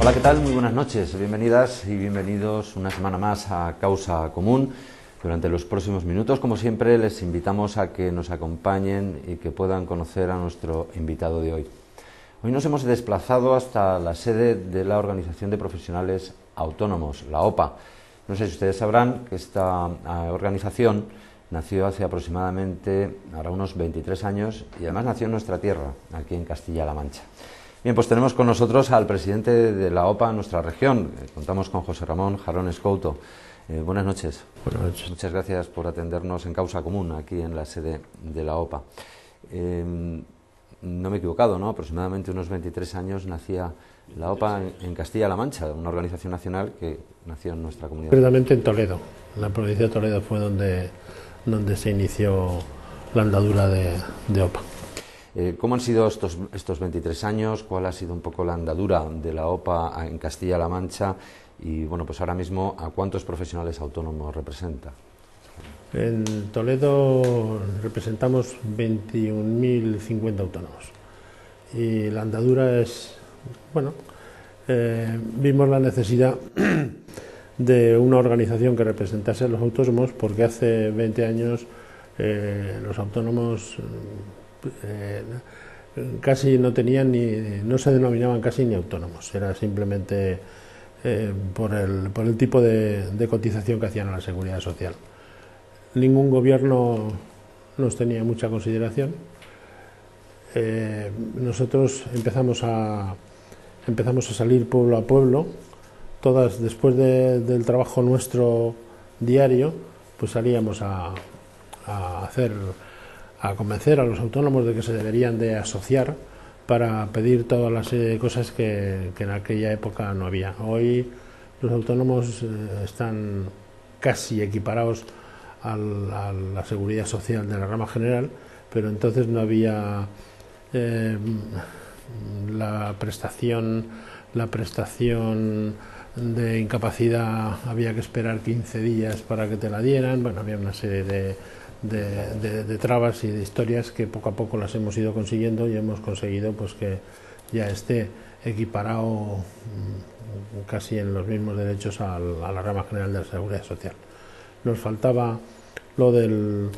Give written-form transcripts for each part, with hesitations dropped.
Hola, ¿qué tal? Muy buenas noches. Bienvenidas y bienvenidos una semana más a Causa Común. Durante los próximos minutos, como siempre, les invitamos a que nos acompañen y que puedan conocer a nuestro invitado de hoy. Hoy nos hemos desplazado hasta la sede de la Organización de Profesionales Autónomos, la OPA. No sé si ustedes sabrán que esta organización nació hace aproximadamente ahora unos 23 años y además nació en nuestra tierra, aquí en Castilla-La Mancha. Bien, pues tenemos con nosotros al presidente de la OPA en nuestra región. Contamos con José Ramón Jarón Escouto. Buenas noches. Buenas noches. Muchas gracias por atendernos en Causa Común, aquí en la sede de la OPA. No me he equivocado, ¿no? Aproximadamente unos 23 años nacía la OPA en Castilla-La Mancha, una organización nacional que nació en nuestra comunidad. Concretamente en Toledo. En la provincia de Toledo fue donde se inició la andadura de OPA. ¿Cómo han sido estos 23 años? ¿Cuál ha sido un poco la andadura de la OPA en Castilla-La Mancha? Y bueno, pues ahora mismo, ¿a cuántos profesionales autónomos representa? En Toledo representamos 21.050 autónomos. Y la andadura es, bueno, vimos la necesidad de una organización que representase a los autónomos, porque hace 20 años los autónomos casi no tenían no se denominaban casi ni autónomos, era simplemente por el tipo de cotización que hacían a la Seguridad Social. Ningún gobierno nos tenía mucha consideración. Nosotros empezamos a salir pueblo a pueblo, todas después del trabajo nuestro diario, pues salíamos a convencer a los autónomos de que se deberían de asociar para pedir toda la serie de cosas que en aquella época no había. Hoy los autónomos están casi equiparados a la seguridad social de la rama general, pero entonces no había la prestación de incapacidad, había que esperar 15 días para que te la dieran. Bueno, había una serie de trabas y de historias que poco a poco las hemos ido consiguiendo y hemos conseguido pues que ya esté equiparado casi en los mismos derechos a la rama general de la Seguridad Social. Nos faltaba lo del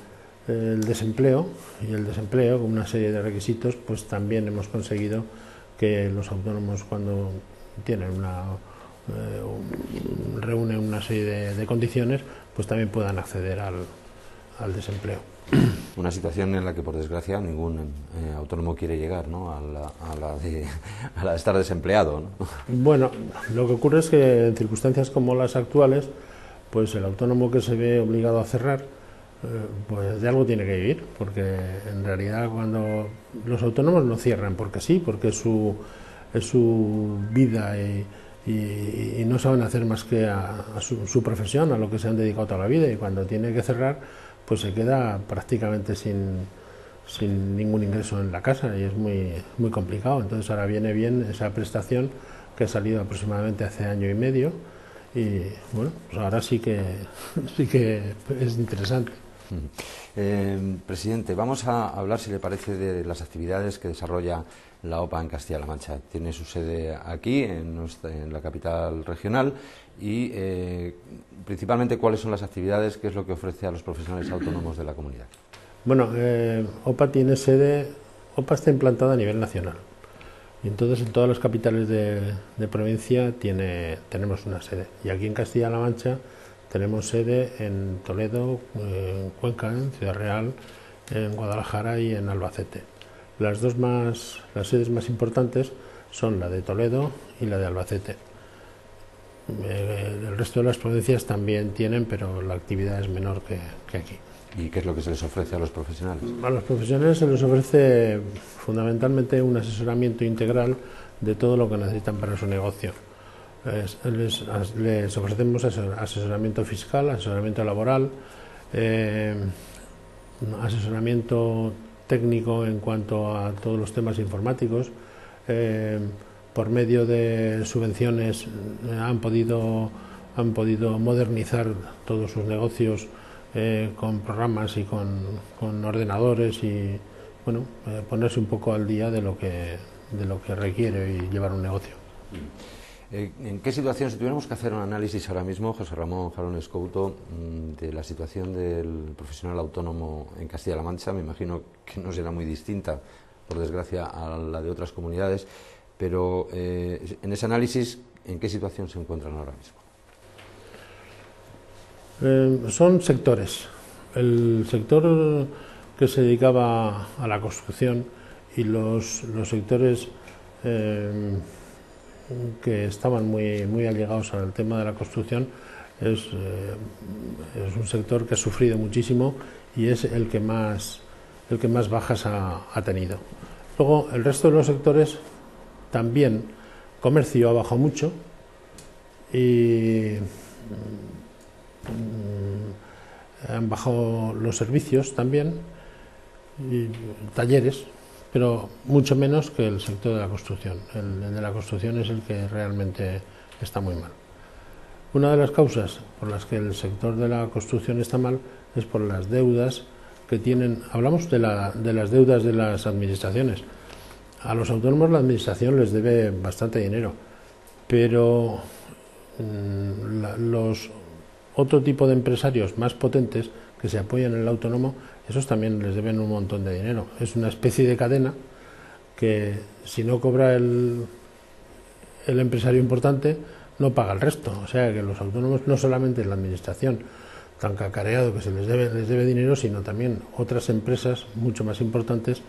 desempleo, y el desempleo con una serie de requisitos, pues también hemos conseguido que los autónomos, cuando tienen reúnen una serie de condiciones, pues también puedan acceder al desempleo. Una situación en la que, por desgracia, ningún autónomo quiere llegar, ¿no? a la de estar desempleado, ¿no? Bueno, lo que ocurre es que en circunstancias como las actuales, pues el autónomo que se ve obligado a cerrar, pues de algo tiene que vivir, porque en realidad cuando los autónomos no cierran porque sí, porque es su vida y no saben hacer más que a su profesión, a lo que se han dedicado toda la vida, y cuando tiene que cerrar pues se queda prácticamente sin ningún ingreso en la casa y es muy complicado. Entonces ahora viene bien esa prestación que ha salido aproximadamente hace año y medio y bueno, pues ahora sí que es interesante. Presidente, vamos a hablar, si le parece, de las actividades que desarrolla la OPA en Castilla-La Mancha. Tiene su sede aquí, en la capital regional, y principalmente cuáles son las actividades, qué es lo que ofrece a los profesionales autónomos de la comunidad. Bueno, OPA está implantada a nivel nacional. Y entonces en todas las capitales de provincia tenemos una sede. Y aquí en Castilla-La Mancha tenemos sede en Toledo, en Cuenca, en Ciudad Real, en Guadalajara y en Albacete. Las sedes más importantes son la de Toledo y la de Albacete. El resto de las provincias también tienen, pero la actividad es menor que aquí. ¿Y qué es lo que se les ofrece a los profesionales? A los profesionales se les ofrece fundamentalmente un asesoramiento integral de todo lo que necesitan para su negocio. Les ofrecemos asesoramiento fiscal, asesoramiento laboral, asesoramiento técnico en cuanto a todos los temas informáticos. Por medio de subvenciones han podido modernizar todos sus negocios con programas y con ordenadores y bueno, ponerse un poco al día de lo que requiere y llevar un negocio. ¿En qué situación, si tuviéramos que hacer un análisis ahora mismo, José Ramón Jarón Escouto, de la situación del profesional autónomo en Castilla-La Mancha? Me imagino que no será muy distinta, por desgracia, a la de otras comunidades, pero en ese análisis, ¿en qué situación se encuentran ahora mismo? Son sectores. El sector que se dedicaba a la construcción y los sectores que estaban muy allegados al tema de la construcción es un sector que ha sufrido muchísimo y es el que más bajas ha tenido. Luego, el resto de los sectores también, comercio ha bajado mucho y han bajado los servicios también, y talleres, pero mucho menos que el sector de la construcción. El de la construcción es el que realmente está muy mal. Una de las causas por las que el sector de la construcción está mal es por las deudas que tienen. Hablamos de las deudas de las administraciones. A los autónomos la administración les debe bastante dinero, pero otro tipo de empresarios más potentes que se apoyan en el autónomo, esos también les deben un montón de dinero. Es una especie de cadena que, si no cobra el empresario importante, no paga el resto. O sea que los autónomos, no solamente la administración tan cacareado que les debe dinero, sino también otras empresas mucho más importantes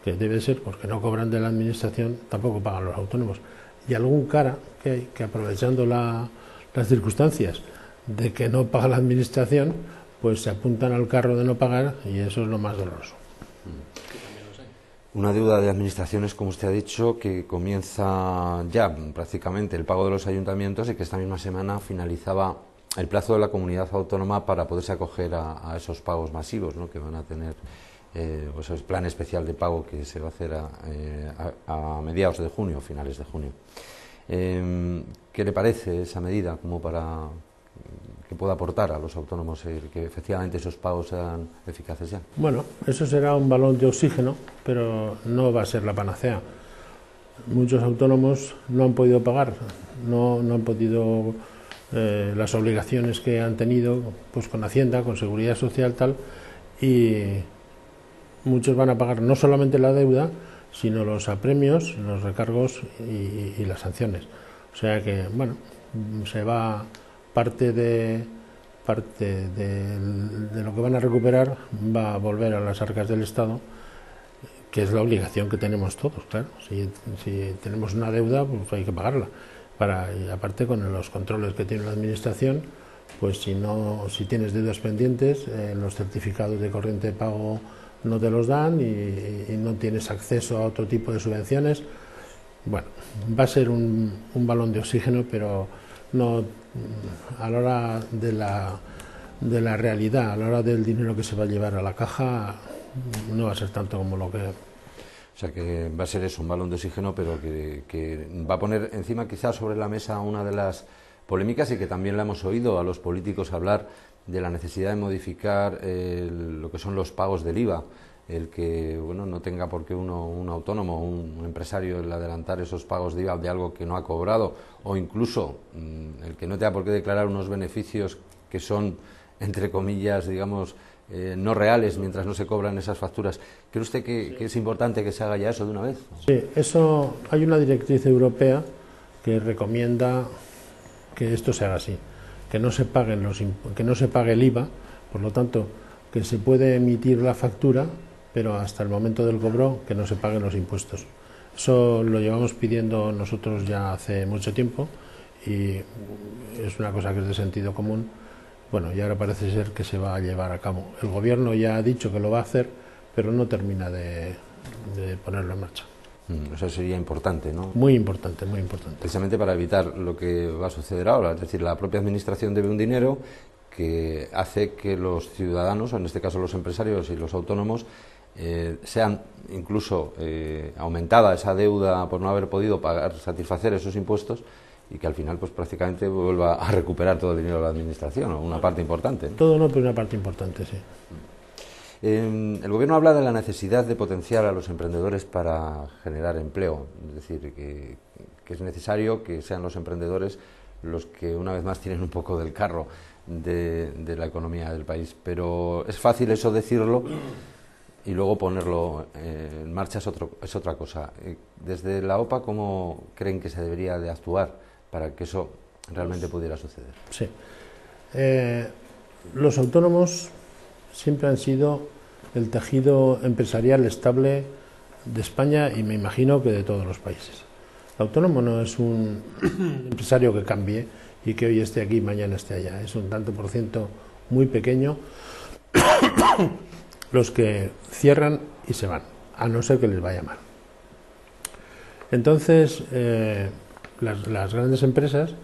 que debe ser, porque no cobran de la administración, tampoco pagan los autónomos. Y algún cara que aprovechando las circunstancias de que no paga la administración, pues se apuntan al carro de no pagar, y eso es lo más doloroso. Una deuda de administraciones, como usted ha dicho, que comienza ya prácticamente el pago de los ayuntamientos, y que esta misma semana finalizaba el plazo de la comunidad autónoma para poderse acoger a esos pagos masivos, ¿no?, que van a tener, pues el plan especial de pago que se va a hacer a mediados de junio, finales de junio. ¿Qué le parece esa medida como para que pueda aportar a los autónomos que efectivamente esos pagos sean eficaces ya? Bueno, eso será un balón de oxígeno, pero no va a ser la panacea. Muchos autónomos no han podido pagar, no han podido las obligaciones que han tenido, pues con Hacienda, con Seguridad Social, tal, y muchos van a pagar no solamente la deuda, sino los apremios, los recargos y las sanciones. O sea que, bueno, se va parte de lo que van a recuperar, va a volver a las arcas del Estado, que es la obligación que tenemos todos, claro. Si tenemos una deuda, pues hay que pagarla. Y aparte, con los controles que tiene la Administración, pues si tienes deudas pendientes, los certificados de corriente de pago no te los dan y no tienes acceso a otro tipo de subvenciones. Bueno, va a ser un balón de oxígeno, pero no a la hora de la realidad, a la hora del dinero que se va a llevar a la caja, no va a ser tanto como lo que... O sea que va a ser eso, un balón de oxígeno, pero que va a poner encima quizás sobre la mesa una de las polémicas, y que también la hemos oído a los políticos hablar de la necesidad de modificar lo que son los pagos del IVA. El que, bueno, no tenga por qué un autónomo, un empresario, el adelantar esos pagos de IVA de algo que no ha cobrado, o incluso el que no tenga por qué declarar unos beneficios que son, entre comillas, digamos, no reales mientras no se cobran esas facturas. ¿Cree usted que es importante que se haga ya eso de una vez? Sí, eso, hay una directriz europea que recomienda que esto se haga así, que no se pague el IVA, por lo tanto, que se puede emitir la factura, pero hasta el momento del cobro que no se paguen los impuestos. Eso lo llevamos pidiendo nosotros ya hace mucho tiempo y es una cosa que es de sentido común. Bueno, y ahora parece ser que se va a llevar a cabo. El Gobierno ya ha dicho que lo va a hacer, pero no termina de ponerlo en marcha. Eso sería importante, ¿no? Muy importante, muy importante. Precisamente para evitar lo que va a suceder ahora, es decir, la propia Administración debe un dinero que hace que los ciudadanos, en este caso los empresarios y los autónomos, sean incluso aumentada esa deuda por no haber podido pagar, satisfacer esos impuestos, y que al final pues prácticamente vuelva a recuperar todo el dinero de la Administración, o una parte importante, ¿no? Todo no, pero una parte importante, sí. El Gobierno habla de la necesidad de potenciar a los emprendedores para generar empleo, es decir, que que es necesario que sean los emprendedores los que una vez más tienen un poco del carro de la economía del país. Pero es fácil eso decirlo y luego ponerlo en marcha es otra cosa. Desde la OPA, ¿cómo creen que se debería de actuar para que eso realmente pudiera suceder? Sí. Los autónomos siempre han sido el tejido empresarial estable de España y me imagino que de todos los países. El autónomo no es un empresario que cambie y que hoy esté aquí y mañana esté allá. Es un tanto por ciento muy pequeño los que cierran y se van, a no ser que les vaya mal. Entonces, las grandes empresas,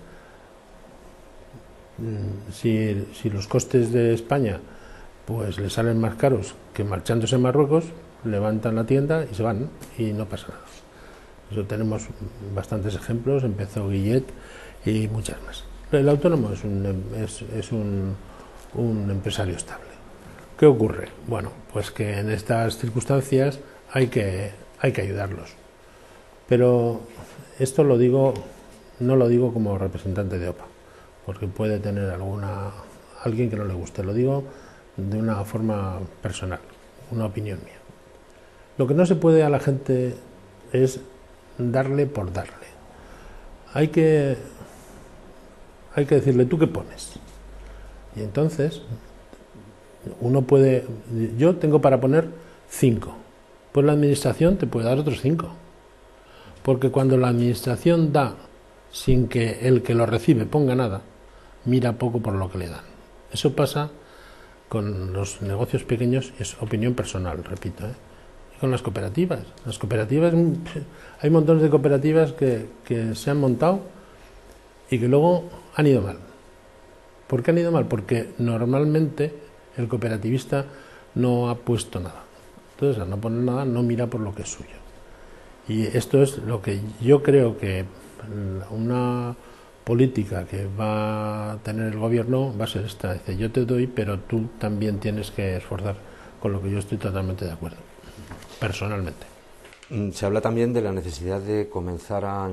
si los costes de España pues les salen más caros que marchándose a Marruecos, levantan la tienda y se van y no pasa nada. Eso tenemos bastantes ejemplos, empezó Guillet y muchas más. El autónomo es un empresario estable. ¿Qué ocurre? Bueno, pues que en estas circunstancias hay que ayudarlos. Pero esto no lo digo como representante de OPA, porque puede tener alguien que no le guste. Lo digo de una forma personal, una opinión mía. Lo que no se puede a la gente es darle por darle. Hay que decirle, ¿tú qué pones? Y entonces uno puede, yo tengo para poner 5, pues la administración te puede dar otros 5, porque cuando la administración da sin que el que lo recibe ponga nada, mira poco por lo que le dan. Eso pasa con los negocios pequeños, es opinión personal, repito, y con las cooperativas. Las cooperativas, hay montones de cooperativas que se han montado y que luego han ido mal. ¿Por qué han ido mal? Porque normalmente el cooperativista no ha puesto nada. Entonces, al no poner nada, no mira por lo que es suyo. Y esto es lo que yo creo que una política que va a tener el gobierno va a ser esta. Dice, yo te doy, pero tú también tienes que esforzar, con lo que yo estoy totalmente de acuerdo, personalmente. Se habla también de la necesidad de comenzar a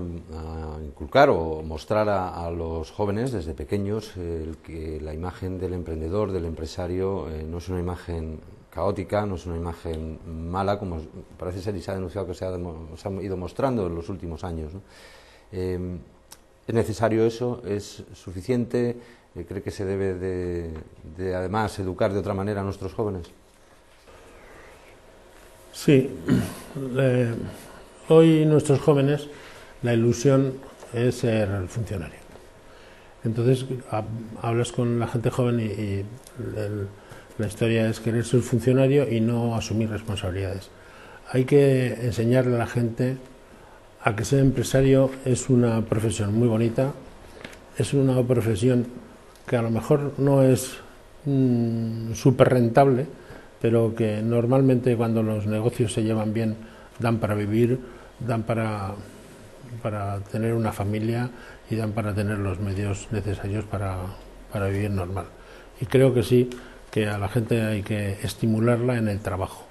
inculcar o mostrar a los jóvenes desde pequeños que la imagen del emprendedor, del empresario, no es una imagen caótica, no es una imagen mala, como parece ser y se ha denunciado que se ha ido mostrando en los últimos años, ¿no? ¿Es necesario eso? ¿Es suficiente? ¿Cree que se debe de además educar de otra manera a nuestros jóvenes? Sí, hoy nuestros jóvenes, la ilusión es ser funcionario. Entonces hablas con la gente joven y la historia es querer ser funcionario y no asumir responsabilidades. Hay que enseñarle a la gente a que ser empresario es una profesión muy bonita, es una profesión que a lo mejor no es súper rentable, pero que normalmente cuando los negocios se llevan bien dan para vivir, dan para tener una familia y dan para tener los medios necesarios para vivir normal. Y creo que sí, que a la gente hay que estimularla en el trabajo,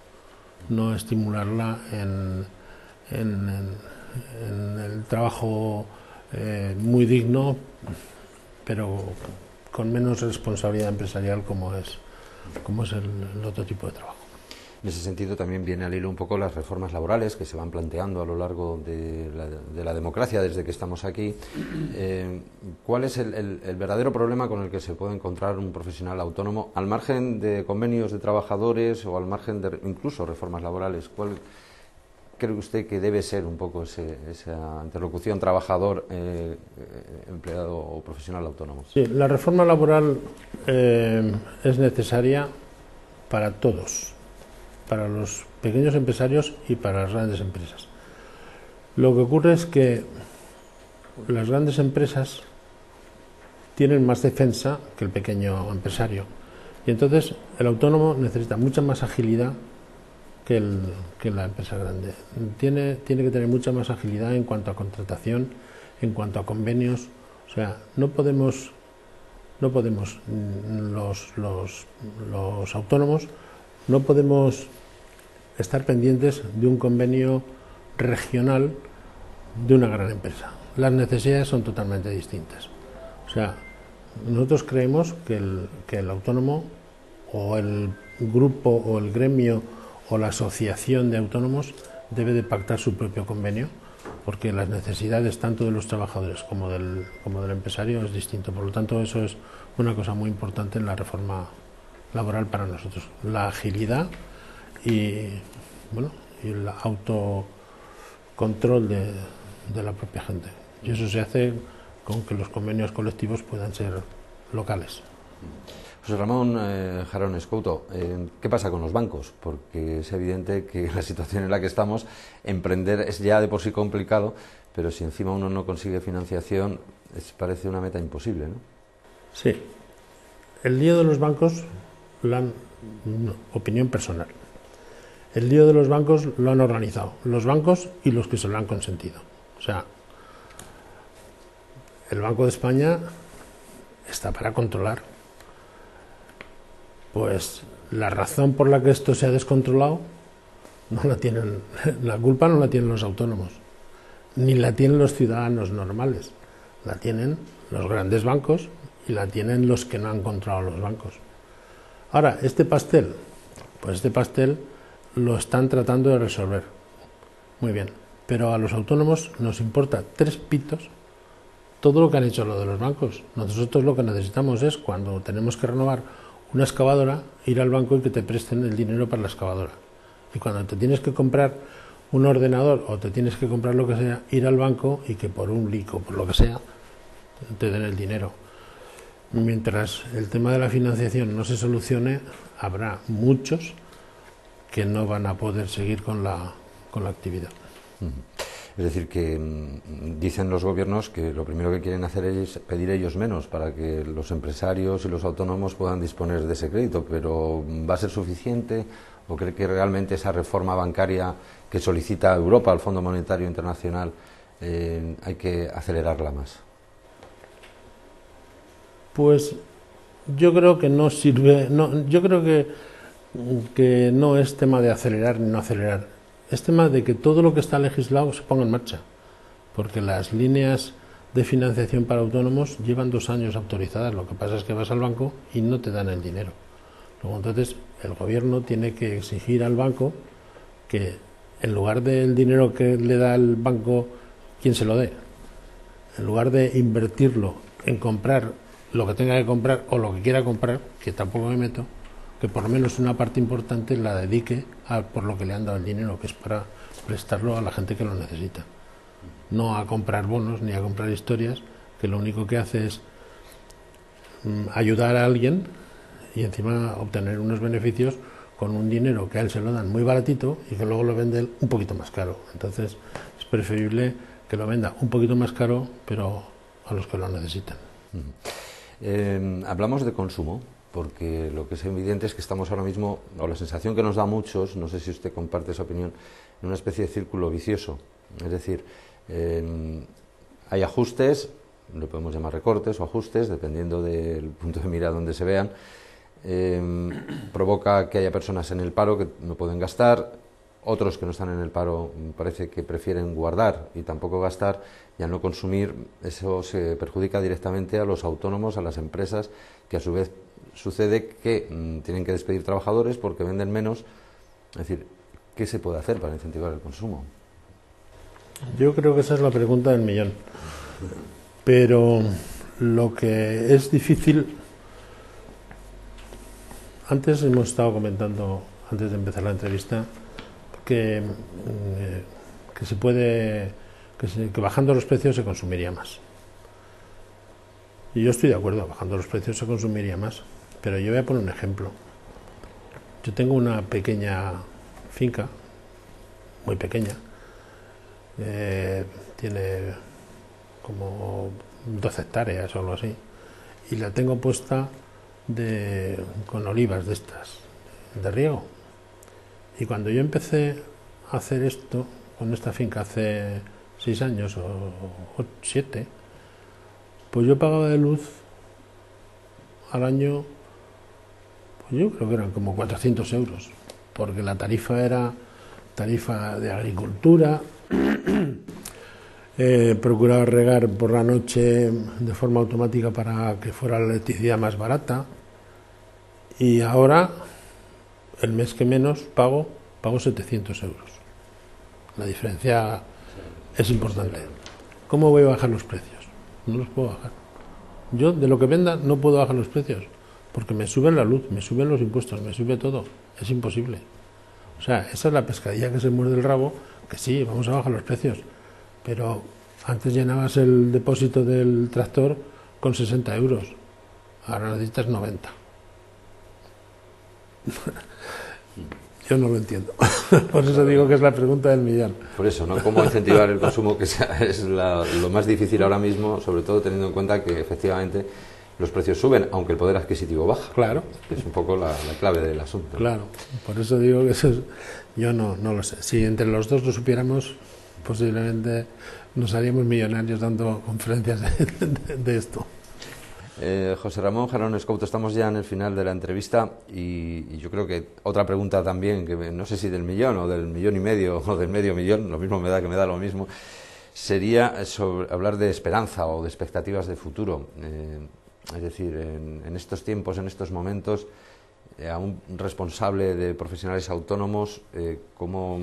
no estimularla en el trabajo muy digno, pero con menos responsabilidad empresarial como es el otro tipo de trabajo. En ese sentido también viene al hilo un poco las reformas laborales que se van planteando a lo largo de la democracia desde que estamos aquí. ¿Cuál es el verdadero problema con el que se puede encontrar un profesional autónomo al margen de convenios de trabajadores o al margen de incluso reformas laborales? ¿Cuál cree usted que debe ser un poco esa interlocución trabajador, empleado o profesional autónomo? Sí, la reforma laboral es necesaria para todos, para los pequeños empresarios y para las grandes empresas. Lo que ocurre es que las grandes empresas tienen más defensa que el pequeño empresario y entonces el autónomo necesita mucha más agilidad que la empresa grande. Tiene que tener mucha más agilidad en cuanto a contratación, en cuanto a convenios. O sea, no podemos los autónomos no podemos estar pendientes de un convenio regional de una gran empresa. las necesidades son totalmente distintas. O sea, nosotros creemos que el autónomo o el grupo o el gremio o la asociación de autónomos debe de pactar su propio convenio, porque las necesidades tanto de los trabajadores como del empresario es distinto. Por lo tanto, eso es una cosa muy importante en la reforma laboral para nosotros, la agilidad y el autocontrol de la propia gente. Y eso se hace con que los convenios colectivos puedan ser locales. José Ramón Jarón Escouto, ¿qué pasa con los bancos? Porque es evidente que en la situación en la que estamos, emprender es ya de por sí complicado, pero si encima uno no consigue financiación, parece una meta imposible, ¿no? Sí. El lío de los bancos, opinión personal, el lío de los bancos lo han organizado los bancos y los que se lo han consentido. O sea, el Banco de España está para controlar. Pues la razón por la que esto se ha descontrolado no la tienen, la culpa no la tienen los autónomos, ni la tienen los ciudadanos normales, la tienen los grandes bancos y la tienen los que no han controlado los bancos. Ahora, este pastel lo están tratando de resolver. Muy bien, pero a los autónomos nos importa 3 pitos todo lo que han hecho lo de los bancos. Nosotros lo que necesitamos es, cuando tenemos que renovar una excavadora, ir al banco y que te presten el dinero para la excavadora. Y cuando te tienes que comprar un ordenador o te tienes que comprar lo que sea, ir al banco y que por un lico, por lo que sea, te den el dinero. Mientras el tema de la financiación no se solucione, habrá muchos que no van a poder seguir con la actividad. Es decir, que dicen los gobiernos que lo primero que quieren hacer es pedir ellos menos para que los empresarios y los autónomos puedan disponer de ese crédito, pero ¿va a ser suficiente o cree que realmente esa reforma bancaria que solicita Europa al Fondo Monetario Internacional hay que acelerarla más? Pues yo creo que no sirve, yo creo que no es tema de acelerar ni no acelerar. Es tema de que todo lo que está legislado se ponga en marcha, porque las líneas de financiación para autónomos llevan 2 años autorizadas. Lo que pasa es que vas al banco y no te dan el dinero. Luego, entonces, el gobierno tiene que exigir al banco que, en lugar del dinero que le da el banco, quien se lo dé, en lugar de invertirlo en comprar lo que tenga que comprar o lo que quiera comprar, que tampoco me meto, que por lo menos una parte importante la dedique por lo que le han dado el dinero, que es para prestarlo a la gente que lo necesita. No a comprar bonos ni a comprar historias, que lo único que hace es ayudar a alguien y encima obtener unos beneficios con un dinero que a él se lo dan muy baratito y que luego lo vende un poquito más caro. Entonces es preferible que lo venda un poquito más caro, pero a los que lo necesitan. Hablamos de consumo, porque lo que es evidente es que estamos ahora mismo, o la sensación que nos da a muchos, no sé si usted comparte esa opinión, en una especie de círculo vicioso. Es decir, hay ajustes, lo podemos llamar recortes o ajustes, dependiendo del punto de mira donde se vean, provoca que haya personas en el paro que no pueden gastar, otros que no están en el paro parece que prefieren guardar y tampoco gastar, y al no consumir eso se perjudica directamente a los autónomos, a las empresas, que a su vez sucede que tienen que despedir trabajadores porque venden menos. Es decir, ¿qué se puede hacer para incentivar el consumo? Yo creo que esa es la pregunta del millón. Pero lo que es difícil... Antes hemos estado comentando, antes de empezar la entrevista, que se puede... que bajando los precios se consumiría más. Y yo estoy de acuerdo, bajando los precios se consumiría más. Pero yo voy a poner un ejemplo. Yo tengo una pequeña finca, muy pequeña, tiene como 12 hectáreas o algo así, y la tengo puesta con olivas de estas, de riego. Y cuando yo empecé a hacer esto, con esta finca hace 6 años o 7, pues yo pagaba de luz al año, pues yo creo que eran como 400 euros, porque la tarifa era tarifa de agricultura procuraba regar por la noche de forma automática para que fuera la electricidad más barata, y ahora el mes que menos pago 700 euros. La diferencia es importante. ¿Cómo voy a bajar los precios? No los puedo bajar. Yo de lo que venda no puedo bajar los precios, porque me suben la luz, me suben los impuestos, me sube todo. Es imposible. O sea, esa es la pescadilla que se muerde el rabo, que sí, vamos a bajar los precios, pero antes llenabas el depósito del tractor con 60 euros, ahora necesitas 90. Yo no lo entiendo. Por eso digo que es la pregunta del millón. Por eso, ¿no? ¿Cómo incentivar el consumo? Que es lo más difícil ahora mismo, sobre todo teniendo en cuenta que efectivamente los precios suben, aunque el poder adquisitivo baja. Claro. Que es un poco la clave del asunto. Claro, por eso digo que eso es, yo no lo sé. Si entre los dos lo supiéramos, posiblemente nos haríamos millonarios dando conferencias de esto. José Ramón Jarón Escouto, estamos ya en el final de la entrevista y yo creo que otra pregunta también, que no sé si del millón o del millón y medio o del medio millón, lo mismo me da lo mismo, sería sobre hablar de esperanza o de expectativas de futuro. Es decir, en estos tiempos, en estos momentos, a un responsable de profesionales autónomos, ¿cómo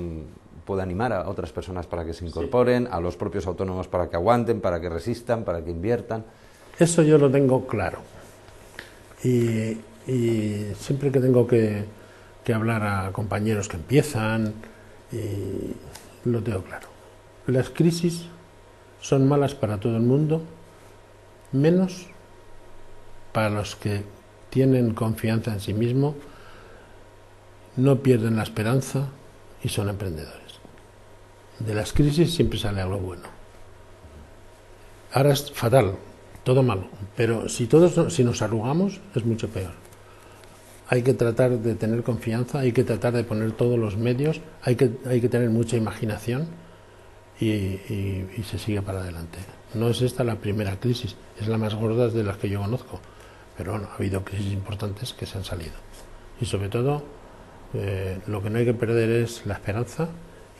puede animar a otras personas para que se incorporen, a los propios autónomos para que aguanten, para que resistan, para que inviertan? Eso yo lo tengo claro. Y siempre que tengo que hablar a compañeros que empiezan, lo tengo claro. Las crisis son malas para todo el mundo, menos para los que tienen confianza en sí mismo, no pierden la esperanza y son emprendedores. De las crisis siempre sale algo bueno. Ahora es fatal, todo malo, pero si nos arrugamos es mucho peor. Hay que tratar de tener confianza, hay que tratar de poner todos los medios, hay que tener mucha imaginación y se sigue para adelante. No es esta la primera crisis, es la más gorda de las que yo conozco, pero bueno, ha habido crisis importantes que se han salido. Y sobre todo, lo que no hay que perder es la esperanza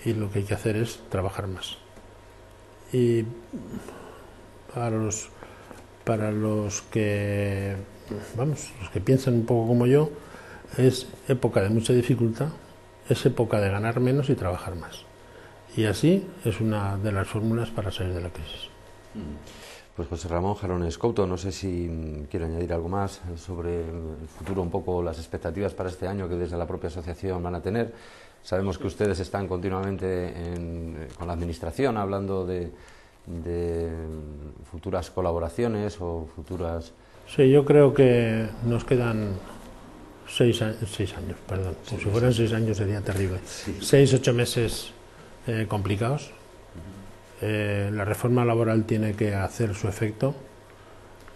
y lo que hay que hacer es trabajar más. Y para los que piensan un poco como yo, es época de mucha dificultad, es época de ganar menos y trabajar más. Y así es una de las fórmulas para salir de la crisis. Pues José Ramón Jarón Escouto, no sé si quiere añadir algo más sobre el futuro, un poco las expectativas para este año que desde la propia asociación van a tener. Sabemos que ustedes están continuamente con la administración hablando de futuras colaboraciones o futuras... Sí, yo creo que nos quedan 6 años, perdón. Si fueran 6 años sería terrible. 6-8 meses complicados. La reforma laboral tiene que hacer su efecto.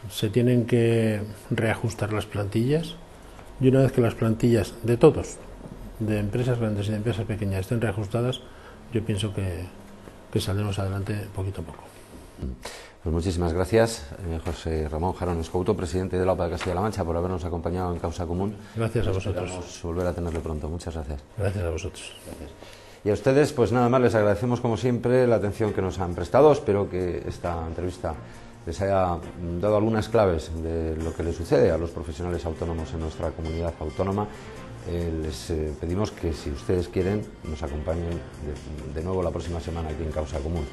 Se tienen que reajustar las plantillas. Y una vez que las plantillas de todos, de empresas grandes y de empresas pequeñas, estén reajustadas, yo pienso que saldremos adelante poquito a poco. Pues muchísimas gracias, José Ramón Jarón Escouto, presidente de la OPA de Castilla-La Mancha, por habernos acompañado en Causa Común. Gracias a vosotros. Esperamos volver a tenerle pronto. Muchas gracias. Gracias a vosotros. Gracias. Y a ustedes, pues nada más, les agradecemos como siempre la atención que nos han prestado. Espero que esta entrevista les haya dado algunas claves de lo que le sucede a los profesionales autónomos en nuestra comunidad autónoma. Les pedimos que, si ustedes quieren, nos acompañen de nuevo la próxima semana aquí en Causa Común.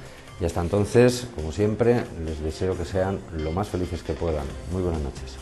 Y hasta entonces, como siempre, les deseo que sean lo más felices que puedan. Muy buenas noches.